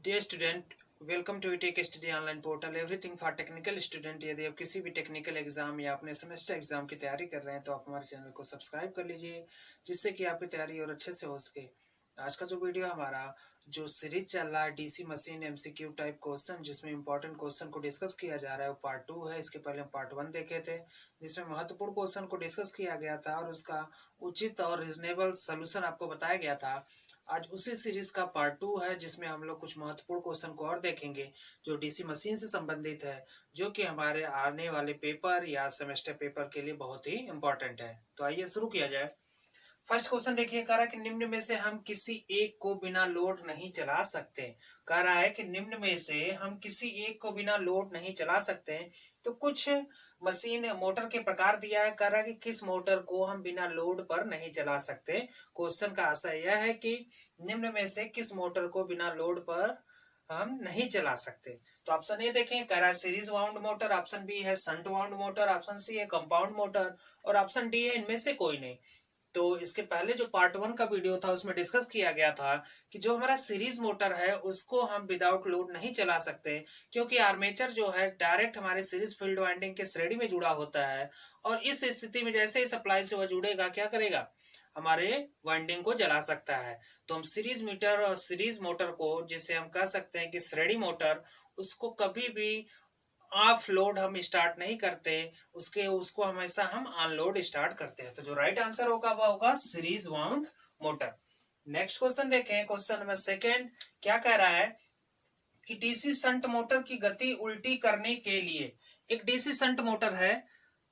Dear student, welcome to tech study online portal everything for technical student. यदि आप किसी भी टेक्निकल एग्जाम या अपने सेमेस्टर एग्जाम की तैयारी कर रहे हैं तो आप हमारे चैनल को सब्सक्राइब कर लीजिए, जिससे कि आपकी तैयारी और अच्छे से हो सके। आज का जो वीडियो हमारा जो सीरीज चल रहा है DC machine MCQ type question, जिसमें इंपॉर्टेंट क्वेश्चन को डिस्कस किया जा रहा है, वो पार्ट 2 है। इसके पहले हम पार्ट 1 देखे थे, जिसमें महत्वपूर्ण क्वेश्चन को डिस्कस किया गया था और उसका उचित और रीजनेबल सोल्यूशन आपको बताया गया था। आज उसी सीरीज का पार्ट 2 है, जिसमें हम लोग कुछ महत्वपूर्ण क्वेश्चन को और देखेंगे जो डीसी मशीन से संबंधित है, जो कि हमारे आने वाले पेपर या सेमेस्टर पेपर के लिए बहुत ही इंपॉर्टेंट है। तो आइए शुरू किया जाए। फर्स्ट क्वेश्चन देखिए, कह रहा है कि निम्न में से हम किसी एक को बिना लोड नहीं चला सकते। कह रहा है कि निम्न में से हम किसी एक को बिना लोड नहीं चला सकते। तो कुछ मशीन मोटर के प्रकार दिया है, कह रहा है कि किस मोटर को हम बिना लोड पर नहीं चला सकते। क्वेश्चन का आशय यह है कि निम्न में से किस मोटर को बिना लोड पर हम नहीं चला सकते। तो ऑप्शन ए देखें, कह रहा है series wound motor, option B है shunt wound motor, option C है कंपाउंड मोटर और ऑप्शन डी है इनमें से कोई नहीं। तो इसके पहले जो पार्ट 1 का वीडियो था उसमें डिस्कस किया गया था कि जो हमारा सीरीज मोटर है उसको हम विदाउट लोड नहीं चला सकते, क्योंकि आर्मेचर जो है डायरेक्ट हमारे सीरीज फील्ड वाइंडिंग के श्रेणी में जुड़ा होता है। और इस स्थिति में जैसे ही सप्लाई से वह जुड़ेगा, क्या करेगा, हमारे वाइंडिंग को जला सकता है। तो हम सीरीज मीटर और सीरीज मोटर को, जिसे हम कह सकते हैं कि श्रेणी मोटर, उसको कभी भी ऑफ लोड हम स्टार्ट नहीं करते, उसको हमेशा हम ऑन लोड स्टार्ट करते हैं। तो जो राइट आंसर होगा वह होगा series wound motor. Next question देखें, क्वेश्चन नंबर सेकेंड क्या कह रहा है कि डीसी शंट मोटर की गति उल्टी करने के लिए, एक डीसी शंट मोटर है,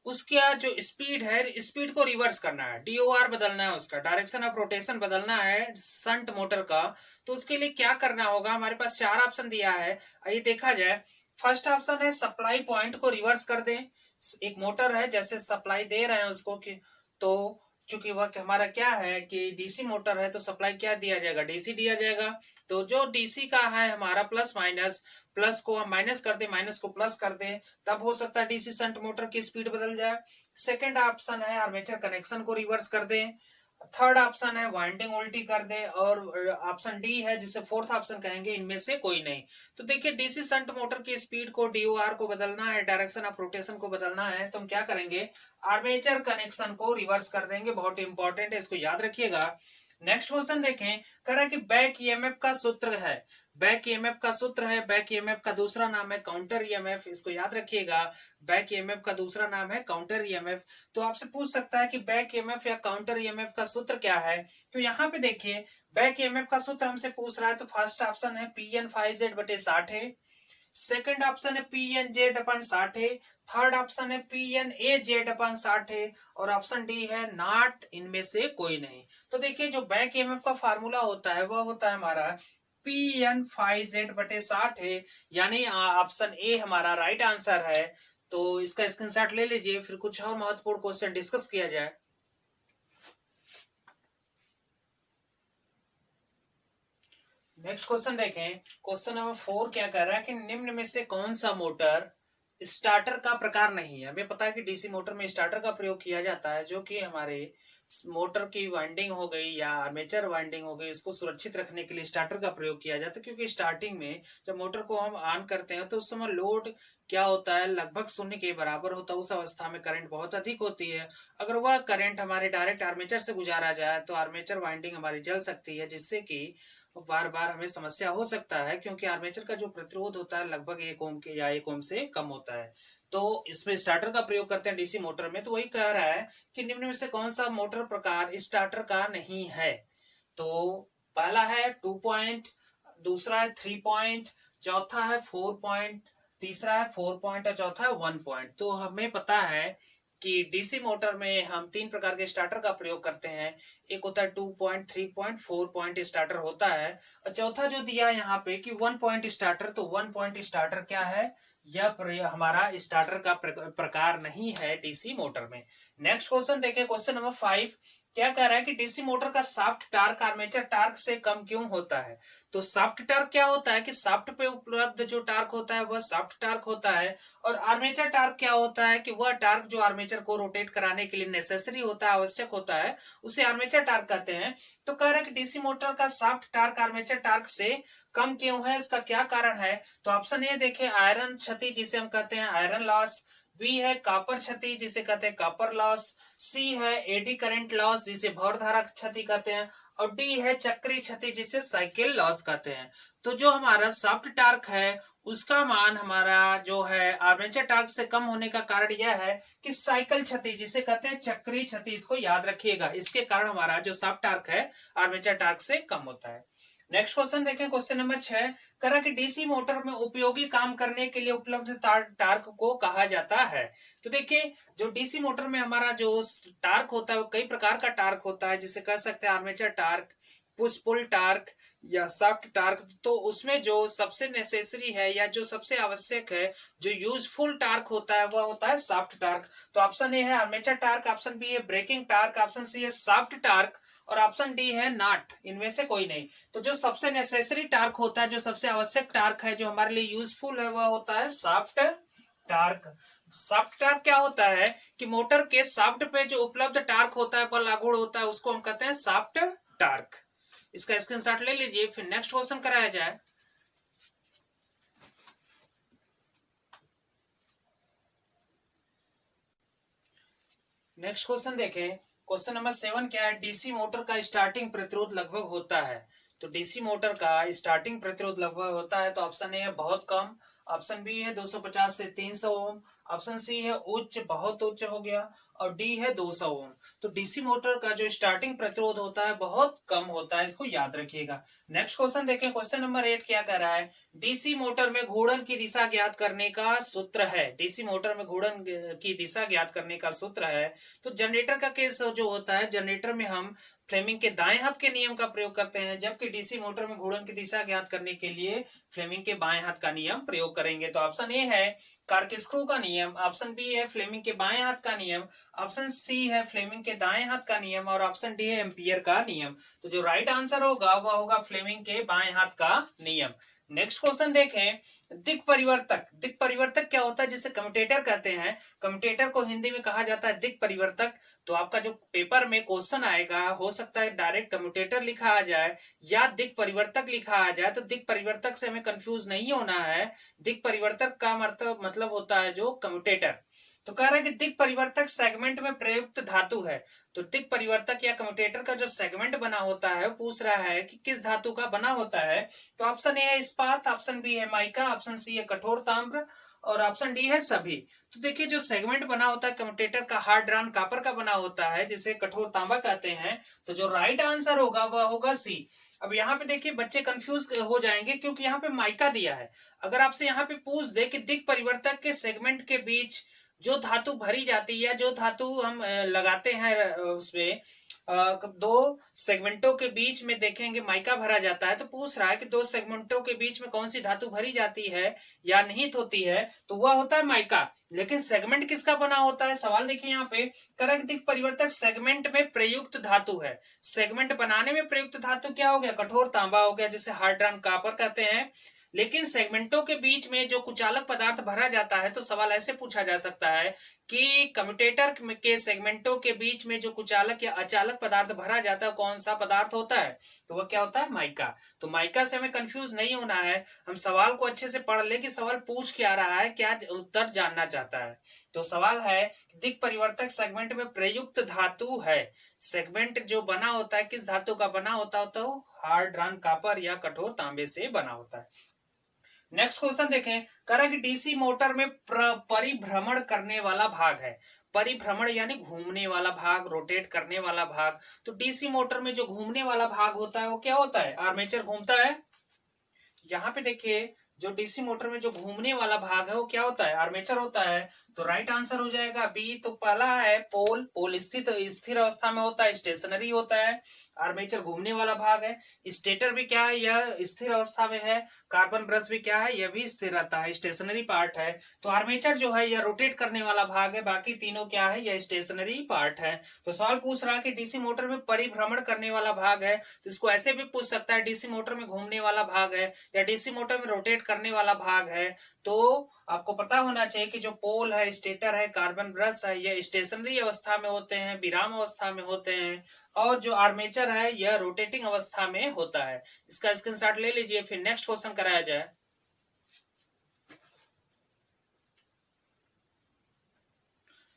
उसका जो स्पीड है, स्पीड को रिवर्स करना है, डीओआर बदलना है, उसका डायरेक्शन ऑफ रोटेशन बदलना है शंट मोटर का। तो उसके लिए क्या करना होगा, हमारे पास 4 ऑप्शन दिया है, आइए देखा जाए। फर्स्ट ऑप्शन है सप्लाई पॉइंट को रिवर्स कर दें। एक मोटर है, जैसे सप्लाई दे रहे हैं उसको कि, तो चूंकि वह हमारा क्या है कि डीसी मोटर है, तो सप्लाई क्या दिया जाएगा, डीसी दिया जाएगा। तो जो डीसी का है हमारा प्लस माइनस, प्लस को हम माइनस कर दें, माइनस को प्लस कर दें, तब हो सकता है डीसी शंट मोटर की स्पीड बदल जाए। सेकंड ऑप्शन है आर्मेचर कनेक्शन को रिवर्स कर दें। थर्ड ऑप्शन है वाइंडिंग उल्टी कर दे, और ऑप्शन डी है जिसे फोर्थ ऑप्शन कहेंगे, इनमें से कोई नहीं। तो देखिए, डीसी शंट मोटर की स्पीड को, डीओआर को बदलना है, डायरेक्शन ऑफ रोटेशन को बदलना है, तो हम क्या करेंगे, आर्मेचर कनेक्शन को रिवर्स कर देंगे। बहुत इंपॉर्टेंट है, इसको याद रखिएगा। नेक्स्ट क्वेश्चन देखें, कह रहा है कि बैक ईएमएफ का सूत्र है, बैक ईएमएफ का सूत्र है, बैक ईएमएफ का दूसरा नाम है काउंटर ईएमएफ, इसको याद रखिएगा। बैक ईएमएफ का दूसरा नाम है काउंटर ईएमएफ। तो आपसे पूछ सकता है कि बैक ईएमएफ या काउंटर ईएमएफ का सूत्र क्या है। तो यहाँ पे देखिए, बैक ईएमएफ का सूत्र हमसे पूछ रहा है, तो फर्स्ट ऑप्शन है Pn∅Z/60 है, सेकंड ऑप्शन है Pn/Z/60 है, थर्ड ऑप्शन है Pn∠A/60 है, और ऑप्शन डी है नॉट इनमें से कोई नहीं। तो देखिए, जो बैक ईएमएफ का फार्मूला होता है वह होता है हमारा Pn∅Z/60 है, यानी ऑप्शन ए हमारा राइट आंसर है। तो इसका स्क्रीनशॉट ले लीजिए, फिर कुछ और महत्वपूर्ण क्वेश्चन डिस्कस किया जाए। नेक्स्ट क्वेश्चन देखें, क्वेश्चन नंबर 4 क्या कह रहा है कि निम्न में से कौन सा मोटर स्टार्टर का प्रकार नहीं है। हमें पता है कि डीसी मोटर में स्टार्टर का प्रयोग किया जाता है, जो कि हमारे मोटर की वाइंडिंग हो गई या आर्मेचर वाइंडिंग हो गई, इसको सुरक्षित रखने के लिए स्टार्टर का प्रयोग किया जाता है। क्योंकि स्टार्टिंग में जब मोटर को हम ऑन करते हैं तो उस समय लोड क्या होता है, लगभग शून्य के बराबर होता है। उस अवस्था में करंट बहुत अधिक होती है। अगर वह करंट हमारे डायरेक्ट आर्मेचर से गुजारा जाए तो आर्मेचर वाइंडिंग हमारी जल सकती है, जिससे कि बार बार हमें समस्या हो सकता है, क्योंकि आर्मेचर का जो प्रतिरोध होता है लगभग 1 ओम के या 1 ओम से कम होता है। तो इसमें स्टार्टर का प्रयोग करते हैं डीसी मोटर में। तो वही कह रहा है कि निम्न में से कौन सा मोटर प्रकार स्टार्टर का नहीं है। तो पहला है 2 पॉइंट, दूसरा है 3 पॉइंट, चौथा है 4 पॉइंट, तीसरा है 4 पॉइंट और चौथा है 1 पॉइंट। तो हमें पता है कि डीसी मोटर में हम 3 प्रकार के स्टार्टर का प्रयोग करते हैं। एक होता है 2 पॉइंट, 3 पॉइंट, 4 पॉइंट स्टार्टर होता है। और चौथा जो दिया यहाँ पे कि 1 पॉइंट स्टार्टर, तो 1 पॉइंट स्टार्टर क्या है, यह हमारा स्टार्टर का प्रकार नहीं है डीसी मोटर में। नेक्स्ट क्वेश्चन देखें, क्वेश्चन नंबर 5 क्या कह रहा है कि डीसी मोटर का शाफ्ट टार्क आर्मेचर टार्क से कम क्यों होता है। तो शाफ्ट टार्क क्या होता है कि शाफ्ट पे उपलब्ध जो टार्क होता है वह शाफ्ट टार्क होता है, और आर्मेचर टार्क क्या होता है कि वह टार्क जो आर्मेचर को रोटेट कराने के लिए नेसेसरी होता है, आवश्यक होता है, उसे आर्मेचर टार्क कहते हैं। तो कह रहा है कि डीसी मोटर का शाफ्ट टार्क आर्मेचर टार्क से कम क्यों है, इसका क्या कारण है। तो ऑप्शन ए देखें, आयरन क्षति जिसे हम कहते हैं आयरन लॉस, बी है कॉपर क्षति जिसे कहते हैं कॉपर लॉस, सी है एडी करंट लॉस जिसे भौर धारा क्षति कहते हैं, और डी है चक्री क्षति जिसे साइकिल लॉस कहते हैं। तो जो हमारा शाफ्ट टार्क है उसका मान हमारा जो है आर्मेचर टार्क से कम होने का कारण यह है कि साइकिल क्षति जिसे कहते हैं चक्री क्षति, इसको याद रखिएगा, इसके कारण हमारा जो शाफ्ट टार्क है आर्मेचर टार्क से कम होता है। नेक्स्ट क्वेश्चन देखें, क्वेश्चन नंबर 6, करा कि डीसी मोटर में उपयोगी काम करने के लिए उपलब्ध टार्क को कहा जाता है। तो देखिए जो डीसी मोटर में हमारा जो टार्क होता है वो कई प्रकार का टार्क होता है, जिसे कह सकते हैं armature torque, push pull torque या शाफ्ट टार्क। तो उसमें जो सबसे नेसेसरी है या जो सबसे आवश्यक है, जो यूजफुल टार्क होता है वह होता है शाफ्ट टार्क। तो ऑप्शन ए है आर्मेचर टार्क, ऑप्शन बी है ब्रेकिंग टार्क, ऑप्शन सी है शाफ्ट टार्क, और ऑप्शन डी है नॉट, इनमें से कोई नहीं। तो जो सबसे नेसेसरी टार्क होता है, जो सबसे आवश्यक टार्क है, जो हमारे लिए यूजफुल है, वह होता है शाफ्ट टार्क। शाफ्ट टार्क क्या होता है कि मोटर के शाफ्ट पे जो उपलब्ध टार्क होता है, बल लागू होता है, उसको हम कहते हैं शाफ्ट टार्क। इसका स्क्रीनशॉट ले लीजिए, फिर नेक्स्ट क्वेश्चन कराया जाए। नेक्स्ट क्वेश्चन देखें, क्वेश्चन नंबर 7 क्या है, डीसी मोटर का स्टार्टिंग प्रतिरोध लगभग होता है। तो डीसी मोटर का स्टार्टिंग प्रतिरोध लगभग होता है, तो ऑप्शन ए है बहुत कम, ऑप्शन बी है 250 से 300 ओम, ऑप्शन सी है उच्च, बहुत उच्च हो गया, और डी है 200 ओम। तो डीसी मोटर का जो स्टार्टिंग प्रतिरोध होता है बहुत कम होता है, इसको याद रखिएगा। नेक्स्ट क्वेश्चन देखें, क्वेश्चन नंबर 8 क्या कह रहा है, डीसी मोटर में घूर्णन की दिशा ज्ञात करने का सूत्र है। डीसी मोटर में घूर्णन की दिशा ज्ञात करने का सूत्र है। तो जनरेटर का केस जो होता है, जनरेटर में हम फ्लेमिंग के दाएं हाथ के नियम का प्रयोग करते हैं, जबकि डीसी मोटर में घूर्णन की दिशा ज्ञात करने के लिए फ्लेमिंग के बाएं हाथ का नियम प्रयोग करेंगे। तो ऑप्शन ए है कार्किस्क्रू का नियम, ऑप्शन बी है फ्लेमिंग के बाएं हाथ का नियम, ऑप्शन सी है फ्लेमिंग के दाएं हाथ का नियम, और ऑप्शन डी है एम्पियर का नियम। तो जो राइट आंसर होगा वह होगा फ्लेमिंग के बाएं हाथ का नियम। नेक्स्ट क्वेश्चन देखें, दिक् परिवर्तक। दिक् परिवर्तक क्या होता है, जिसे कम्यूटेटर कहते हैं। कम्यूटेटर को हिंदी में कहा जाता है दिक् परिवर्तक। तो आपका जो पेपर में क्वेश्चन आएगा, हो सकता है डायरेक्ट कम्यूटेटर लिखा आ जाए या दिक् परिवर्तक लिखा आ जाए। तो दिक् परिवर्तक से हमें कंफ्यूज नहीं होना है। दिक् परिवर्तक का मतलब होता है जो कम्यूटेटर। तो कह रहा है कि दिक् परिवर्तक सेगमेंट में प्रयुक्त धातु है। तो दिक् परिवर्तक या कम्यूटेटर का जो सेगमेंट बना होता है, पूछ रहा है कि किस धातु का बना होता है। तो ऑप्शन ए है इस्पात, ऑप्शन बी है माइका, ऑप्शन सी है कठोर ताम्र, और ऑप्शन डी है सभी। तो देखिए जो सेगमेंट बना होता है कम्यूटेटर का हार्ड ड्रॉन कॉपर का बना होता है, जिसे कठोर तांबा कहते हैं। तो जो राइट आंसर होगा वह होगा सी। अब यहाँ पे देखिए बच्चे कंफ्यूज हो जाएंगे, क्योंकि यहाँ पे माइका दिया है। अगर आपसे यहाँ पे पूछ दे कि दिक् परिवर्तक के सेगमेंट के बीच जो धातु भरी जाती है, जो धातु हम लगाते हैं उसमें दो सेगमेंटों के बीच में देखेंगे माइका भरा जाता है, तो पूछ रहा है कि दो सेगमेंटों के बीच में कौन सी धातु भरी जाती है या निहित होती है, तो वह होता है माइका। लेकिन सेगमेंट किसका बना होता है, सवाल देखिए यहाँ पे, करक दिक् परिवर्तक सेगमेंट में प्रयुक्त धातु है। सेगमेंट बनाने में प्रयुक्त धातु क्या हो गया, कठोर तांबा हो गया, जिसे हार्ड ड्रॉन कॉपर कहते हैं। लेकिन सेगमेंटों के बीच में जो कुचालक पदार्थ भरा जाता है, तो सवाल ऐसे पूछा जा सकता है कि कम्यूटेटर के सेगमेंटों के बीच में जो कुचालक या अचालक पदार्थ भरा जाता है कौन सा पदार्थ होता है, तो वह क्या होता है, माइका। तो माइका से हमें कंफ्यूज नहीं होना है, हम सवाल को अच्छे से पढ़ ले कि सवाल पूछ क्या रहा है, क्या उत्तर जानना चाहता है। तो सवाल है दिक् परिवर्तक सेगमेंट में प्रयुक्त धातु है। सेगमेंट जो बना होता है किस धातु का बना होता है, तो हार्ड ड्रॉन कॉपर या कठोर तांबे से बना होता है। नेक्स्ट क्वेश्चन देखें, करा कि डीसी मोटर में परिभ्रमण करने वाला भाग है। परिभ्रमण यानी घूमने वाला भाग, रोटेट करने वाला भाग। तो डीसी मोटर में जो घूमने वाला भाग होता है वो क्या होता है, आर्मेचर घूमता है। यहाँ पे देखिए जो डीसी मोटर में जो घूमने वाला भाग है वो क्या होता है, आर्मेचर होता है। तो राइट आंसर हो जाएगा बी। तो पहला है पोल, पोल स्थिर अवस्था में होता है, स्टेशनरी होता है। आर्मेचर घूमने वाला भाग है। स्टेटर भी क्या है, यह स्थिर अवस्था में है। कार्बन ब्रश भी क्या है, यह भी स्थिर रहता है, स्टेशनरी पार्ट है। तो आर्मेचर जो है यह रोटेट करने वाला भाग है, बाकी तीनों क्या है, यह स्टेशनरी पार्ट है। तो सवाल पूछ रहा है कि डीसी मोटर में परिभ्रमण करने वाला भाग है, तो इसको ऐसे भी पूछ सकता है डीसी मोटर में घूमने वाला भाग है या डीसी मोटर में रोटेट करने वाला भाग है। तो आपको पता होना चाहिए कि जो पोल है, स्टेटर है, कार्बन ब्रश है, ये स्टेशनरी अवस्था में होते हैं, विराम अवस्था में होते हैं। और जो आर्मेचर है यह रोटेटिंग अवस्था में होता है। इसका स्क्रीनशॉट ले लीजिए, फिर नेक्स्ट क्वेश्चन कराया जाए।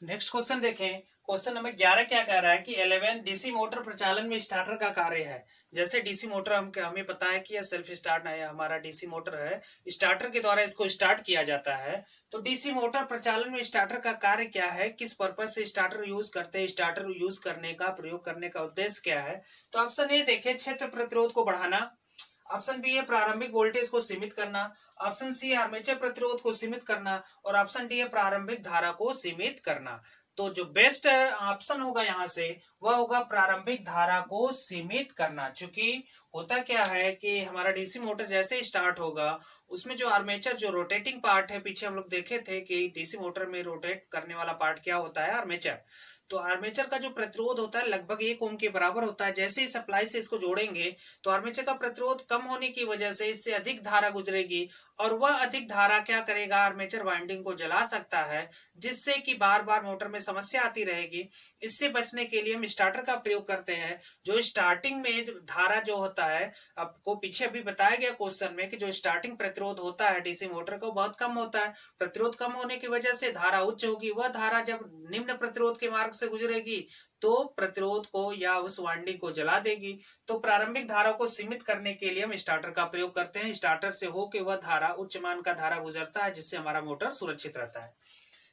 नेक्स्ट क्वेश्चन देखें। क्वेश्चन नंबर 11 क्या कह रहा है कि 11 डीसी मोटर प्रचालन में स्टार्टर का कार्य है। जैसे डीसी मोटर हमें पता है कि यह सेल्फ स्टार्ट है, हमारा डीसी मोटर है, स्टार्टर के द्वारा इसको स्टार्ट किया जाता है। तो डीसी मोटर प्रचालन में स्टार्टर का कार्य क्या है, किस पर्पज से स्टार्टर यूज करते हैं, स्टार्टर यूज करने का, प्रयोग करने का उद्देश्य क्या है। तो ऑप्शन ए देखें, क्षेत्र प्रतिरोध को बढ़ाना। ऑप्शन बी है प्रारंभिक वोल्टेज को सीमित करना। ऑप्शन सी है आर्मेचर प्रतिरोध को सीमित करना। और ऑप्शन डी है प्रारंभिक धारा को सीमित करना। तो जो बेस्ट ऑप्शन होगा यहाँ से वह होगा प्रारंभिक धारा को सीमित करना। क्योंकि होता क्या है कि हमारा डीसी मोटर जैसे ही स्टार्ट होगा उसमें जो आर्मेचर, जो रोटेटिंग पार्ट है, पीछे हम लोग देखे थे कि डीसी मोटर में रोटेट करने वाला पार्ट क्या होता है, आर्मेचर। तो आर्मेचर का जो प्रतिरोध होता है लगभग 1 ओम के बराबर होता है। जैसे ही सप्लाई से इसको जोड़ेंगे तो आर्मेचर का प्रतिरोध कम होने की वजह से इससे अधिक धारा गुजरेगी और वह अधिक धारा क्या करेगा, आर्मेचर वाइंडिंग को जला सकता है, जिससे कि बार बार मोटर में समस्या आती रहेगी। इससे बचने के लिए हम स्टार्टर का प्रयोग करते हैं। जो स्टार्टिंग में धारा जो होता है, आपको पीछे अभी बताया गया क्वेश्चन में कि जो स्टार्टिंग प्रतिरोध होता है डीसी मोटर का बहुत कम होता है। प्रतिरोध कम होने की वजह से धारा उच्च होगी। वह धारा जब निम्न प्रतिरोध के मार्ग से गुजरेगी तो प्रतिरोध को या उस वाइंडिंग को जला देगी। तो प्रारंभिक धारा को सीमित करने के लिए हम स्टार्टर का प्रयोग करते हैं। स्टार्टर से होकर वह धारा, उच्च मान का धारा गुजरता है, जिससे हमारा मोटर सुरक्षित रहता है।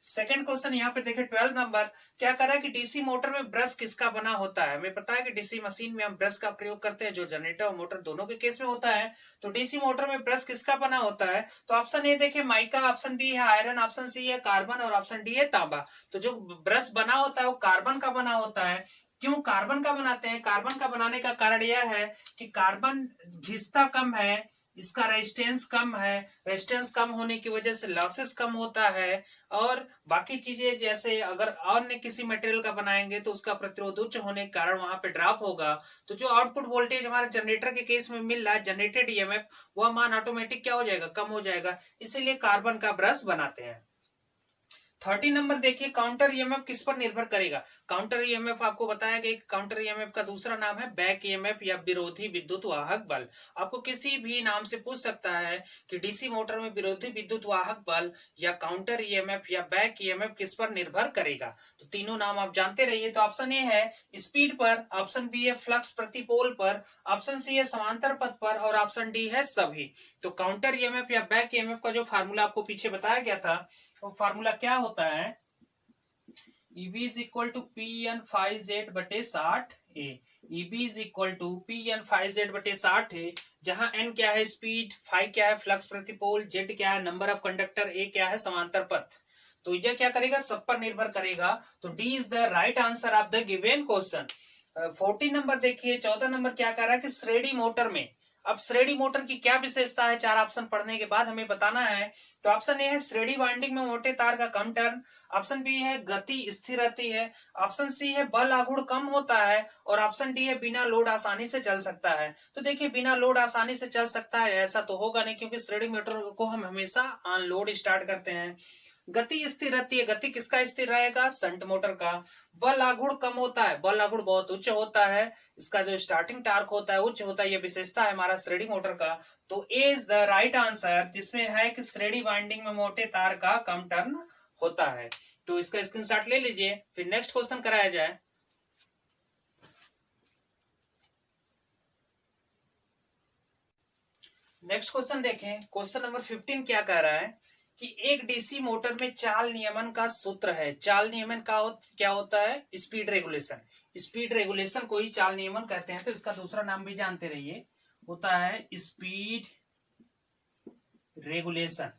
सेकंड क्वेश्चन यहाँ पे देखें 12 नंबर क्या कर रहा है कि डीसी मोटर में ब्रश किसका बना होता है। हमें पता है कि डीसी मशीन में हम ब्रश का प्रयोग करते हैं, जो जनरेटर और मोटर दोनों के केस में होता है। तो डीसी मोटर में ब्रश किसका बना होता है। तो ऑप्शन ए देखें माइका, ऑप्शन बी है आयरन, ऑप्शन सी है कार्बन और ऑप्शन डी है तांबा। तो जो ब्रश बना होता है वो कार्बन का बना होता है। क्यों कार्बन का बनाते हैं, कार्बन का बनाने का कारण यह है कि कार्बन घिसता कम है, इसका रेजिस्टेंस कम है, रेजिस्टेंस कम होने की वजह से लॉसेस कम होता है। और बाकी चीजें जैसे अगर अन्य किसी मटेरियल का बनाएंगे तो उसका प्रतिरोध उच्च होने के कारण वहां पे ड्रॉप होगा। तो जो आउटपुट वोल्टेज हमारे जनरेटर के केस में मिल रहा है, जनरेटेड ईएमएफ, वह मान ऑटोमेटिक क्या हो जाएगा, कम हो जाएगा। इसीलिए कार्बन का ब्रश बनाते हैं। 30 नंबर देखिए काउंटर ईएमएफ किस पर निर्भर करेगा। काउंटर ईएमएफ आपको बताया कि काउंटर ईएमएफ का दूसरा नाम है बैक ईएमएफ या विरोधी विद्युत वाहक बल। आपको किसी भी नाम से पूछ सकता है कि डीसी मोटर में विरोधी विद्युत वाहक बल या काउंटर ईएमएफ या बैक ईएमएफ किस पर निर्भर करेगा। तो तीनों नाम आप जानते रहिए। तो ऑप्शन ए है स्पीड पर, ऑप्शन बी है फ्लक्स प्रति पोल पर, ऑप्शन सी है समांतर पथ पर और ऑप्शन डी है सभी। तो काउंटर ईएमएफ या बैक ईएमएफ का जो फार्मूला आपको पीछे बताया गया था तो फार्मूला क्या होता है, EB is equal to P N five Z बटे 60 A. EB is equal to P N five Z बटे 60 है, जहां n क्या है स्पीड, फाइव क्या है फ्लक्स प्रति पोल, जेड क्या है नंबर ऑफ कंडक्टर, ए क्या है समांतर पथ। तो यह क्या करेगा, सब पर निर्भर करेगा। तो D is the right answer of the given question. 14 number देखिए। 14 नंबर क्या कह रहा है कि श्रेणी मोटर में, अब श्रेणी मोटर की क्या विशेषता है, चार ऑप्शन पढ़ने के बाद हमें बताना है। तो ऑप्शन ए है श्रेणी वाइंडिंग में मोटे तार का कम टर्न, ऑप्शन बी है गति स्थिर रहती है, ऑप्शन सी है बल आघूर्ण कम होता है और ऑप्शन डी है बिना लोड आसानी से चल सकता है। तो देखिए बिना लोड आसानी से चल सकता है ऐसा तो होगा नहीं, क्योंकि श्रेणी मोटर को हम हमेशा ऑन लोड स्टार्ट करते हैं। गति स्थिर रहती है, गति किसका स्थिर रहेगा, शंट मोटर का। बल आघूर्ण कम होता है, बल आघूर्ण बहुत उच्च होता है, इसका जो स्टार्टिंग टार्क होता है उच्च होता है, यह विशेषता है हमारा श्रेणी मोटर का। तो ए इज द राइट आंसर, जिसमें है कि श्रेणी वाइंडिंग में मोटे तार का कम टर्न होता है। तो इसका स्क्रीनशॉट ले लीजिए, फिर नेक्स्ट क्वेश्चन कराया जाए। नेक्स्ट क्वेश्चन देखें। क्वेश्चन नंबर 15 क्या कह रहा है कि एक डीसी मोटर में चाल नियमन का सूत्र है। चाल नियमन का क्या होता है, स्पीड रेगुलेशन। स्पीड रेगुलेशन को ही चाल नियमन कहते हैं। तो इसका दूसरा नाम भी जानते रहिए, होता है स्पीड रेगुलेशन,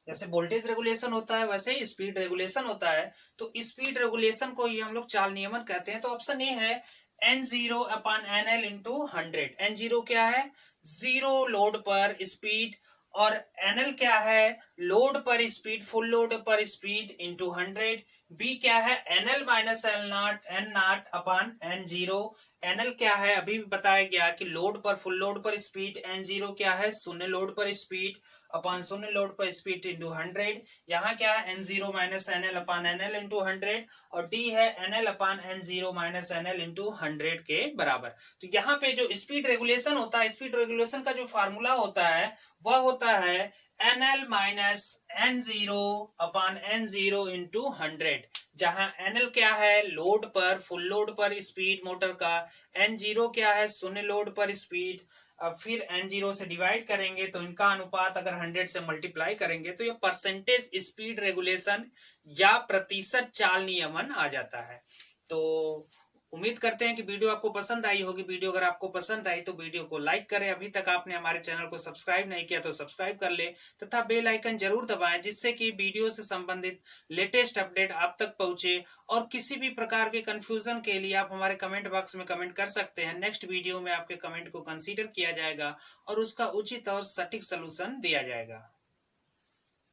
जैसे वोल्टेज रेगुलेशन होता है वैसे ही स्पीड रेगुलेशन होता है। तो स्पीड रेगुलेशन को ही हम लोग चाल नियमन कहते हैं। तो ऑप्शन ए है N0 upon NL into 100। N0 क्या है? जीरो लोड पर स्पीड, और NL क्या है? लोड पर स्पीड, फुल लोड पर स्पीड इंटू 100। बी क्या है? NL minus L not an not upon N0। NL क्या है? अभी भी बताया गया कि लोड पर, फुल लोड पर स्पीड। N0 क्या है? शून्य लोड पर स्पीड अपॉन शून्य लोड पर स्पीड इंटू 100। यहाँ क्या है? N0 minus NL upon NL into 100, और डी है NL upon N0 minus NL into 100 के बराबर। तो यहाँ पे जो स्पीड रेगुलेशन होता है, स्पीड रेगुलेशन का जो फार्मूला होता है वह होता है NL minus N0 upon N0 into 100, जहां NL क्या है? लोड पर, फुल लोड पर स्पीड मोटर का। N0 क्या है? शून्य लोड पर स्पीड। अब फिर N0 से डिवाइड करेंगे तो इनका अनुपात अगर 100 से मल्टीप्लाई करेंगे तो ये परसेंटेज स्पीड रेगुलेशन या प्रतिशत चाल नियमन आ जाता है। तो उम्मीद करते हैं कि वीडियो आपको पसंद आई होगी। वीडियो अगर आपको पसंद आई तो वीडियो को लाइक करें। अभी तक आपने हमारे चैनल को सब्सक्राइब नहीं किया तो सब्सक्राइब कर ले, तथा बेल आइकन जरूर दबाएं, जिससे कि वीडियो से संबंधित लेटेस्ट अपडेट आप तक पहुंचे। और किसी भी प्रकार के कंफ्यूजन के लिए आप हमारे कमेंट बॉक्स में कमेंट कर सकते हैं। नेक्स्ट वीडियो में आपके कमेंट को कंसीडर किया जाएगा और उसका उचित और सटीक सलूशन दिया जाएगा।